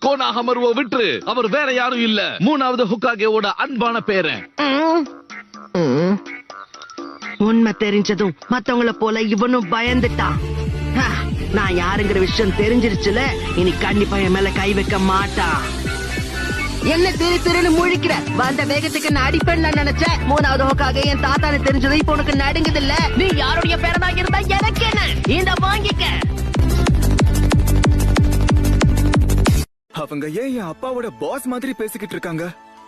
கோனாஹமருவை விட்டு அவர் வேற யாரும் இல்ல, மூணாவது ஹொக்காகேவோட அன்பான பேரன். உண்மை தெரிஞ்சதும் மத்தவங்கள போல இவனும் பயந்துட்டான். நான் யாருங்கிற விஷயம் தெரிஞ்சிருச்சுல, இனி கண்டிப்பா என் மேல கை வைக்க மாட்டான். என்ன திருன்னு முழிக்கிற? வந்த வேகத்துக்கு நான் அடிப்பேன்னு நினைச்சேன். மூணாவது ஹோக்காக என் தாத்தானு தெரிஞ்சது இப்ப உனக்கு நடுங்குது இல்ல? நீ யாருடைய பேரனா இருந்தா எனக்கு என்ன? இந்த வாங்கிக்க. அவங்க ஏன் என் அப்பாவோட பாஸ் மாதிரி பேசிக்கிட்டு இருக்காங்க?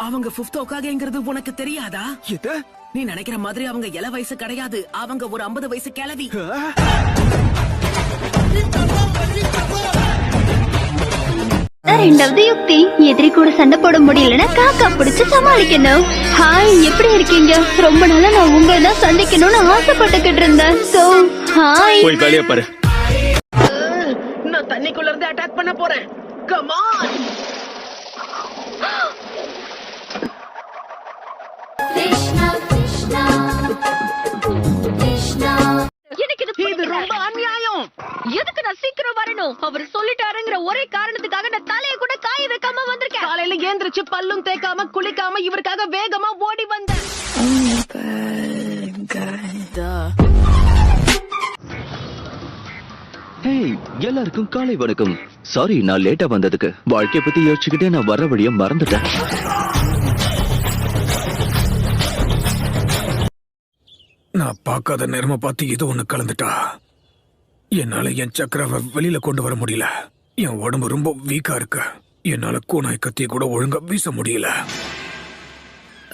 அவங்க 5th ஹோக்காகேங்கிறது உனக்கு தெரியாதா? இது நீ நினைக்கிற மாதிரி அவங்க இள வயசு கிடையாது. அவங்க ஒரு 50 வயசு கிழவி. ரெண்டாவது யுக்தி, எதிரி கூட சண்டை போட முடியலன்னா காக்கா பிடிச்சு சமாளிக்கணும். ஹாய், எப்படி இருக்கீங்க? ரொம்ப நாளா நான் உங்களை தான் சந்திக்கணும்னு ஆசைப்பட்டுக்கிட்டு இருந்தேன். So hi. போய் வேலைய பாரு. நான் தண்ணிக்குள்ள இருந்து அட்டாக் பண்ண போறேன். Come on. இது ரொம்ப அநியாயம். எதுக்கு நான் சீக்கிரம் வரணும்? அவர் சொல்லிட்டாருங்கிற ஒரே காரணத்துக்காக நான் தலைய கூட காய வைக்காம வந்திருக்கேன். காலையில ஏந்திரிச்சு பல்லும் தேய்க்காம குளிக்காம இவருக்காக வேகமா ஓடி வந்தேன். எல்லாருக்கும் காலை வணக்கம். சாரி நான் லேட்டா வந்ததுக்கு. வாழ்க்கைய பத்தி யோசிச்சுக்கிட்டே நான் வர வழிய மறந்துட்டேன். நான் பார்க்காத நேரமா பார்த்து இது ஒண்ணு கலந்துட்டா. என்னால என் சக்கரவை வெளியில கொண்டு வர முடியல. என் உடம்பு ரொம்ப வீக்கா இருக்கு. என்னால கூனாய் கத்திய கூட ஒழுங்கா வீச முடியல.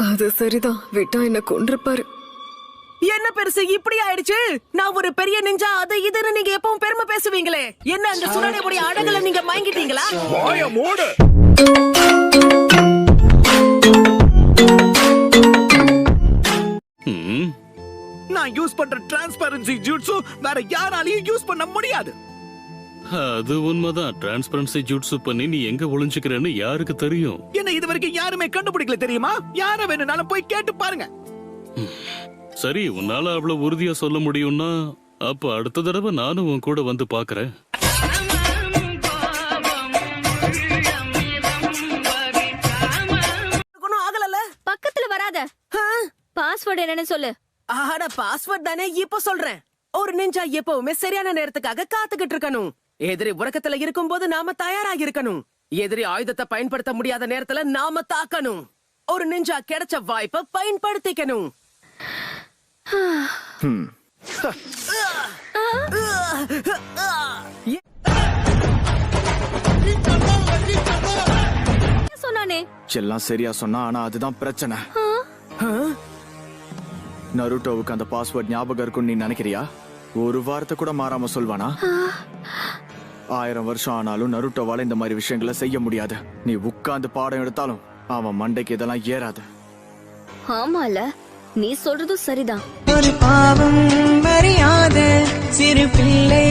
அது சரிதான், விட்டா என்ன கொன்றுப்பாரு. என்ன பெருசு இப்படி ஆயிடுச்சு? நான் ஒரு பெரிய நெஞ்சா அது இதுன்னு நீங்க எப்பவும் பெருமை பேசுவீங்களே. என்ன அந்த சுனாமியோட அழகுல நீங்க மயங்கிட்டீங்களா? வாய மூடு. நான் யூஸ் பண்ற டிரான்ஸ்பரன்சி ஜூட்ஸு வேற யாராலையும் யூஸ் பண்ண முடியாது. அது உண்மைதான். டிரான்ஸ்பரன்சி ஜூட்ஸு பண்ணி நீ எங்க ஒளிஞ்சுக்கிறேன்னு யாருக்கு தெரியும்? என்ன இது வரைக்கும் யாருமே கண்டுபிடிக்கல தெரியுமா? யார வேணும்னாலும் போய் கேட்டு பாருங்க. சரி, உன்னால அவ்வளவு உறுதியா சொல்ல முடியும்னா அப்ப அடுத்த தடவை நானும் உன் கூட வந்து பாக்குறேன். ஆகல, பக்கத்துல வராத. பாஸ்வேர்ட் என்னன்னு சொல்லு. ஆட பாஸ்வேர்ட் தானே, இப்ப சொல்றேன். ஒரு நெஞ்சா எப்பவுமே சரியான நேரத்துக்காக காத்துக்கிட்டு இருக்கணும். எதிரி உறக்கத்துல இருக்கும் போது நாம தயாராக இருக்கணும். எதிரி ஆயுதத்தை பயன்படுத்த முடியாத நேரத்துல நாம தாக்கணும். ஒரு நெஞ்சா கிடைச்ச வாய்ப்பை பயன்படுத்திக்கணும். சொன்னானே எல்லாம் சரியா சொன்னா, ஆனா அதுதான் பிரச்சனை. நருட்டோவுக்கு அந்த பாஸ்வேர்ட் ஞாபகம் இருக்குன்னு நீ நினைக்கிறியா? ஒரு வாரத்தை கூட மாறாம சொல்வானா? 1000 வருஷம் ஆனாலும் நருட்டோவால இந்த மாதிரி விஷயங்களை செய்ய முடியாது. நீ உட்கார்ந்து பாடம் எடுத்தாலும் அவன் மண்டைக்கு இதெல்லாம் ஏறாது. ஆமால, நீ சொல்றதும் சரிதான். ஒரு பாவம் அறியாத சிறு பிள்ளை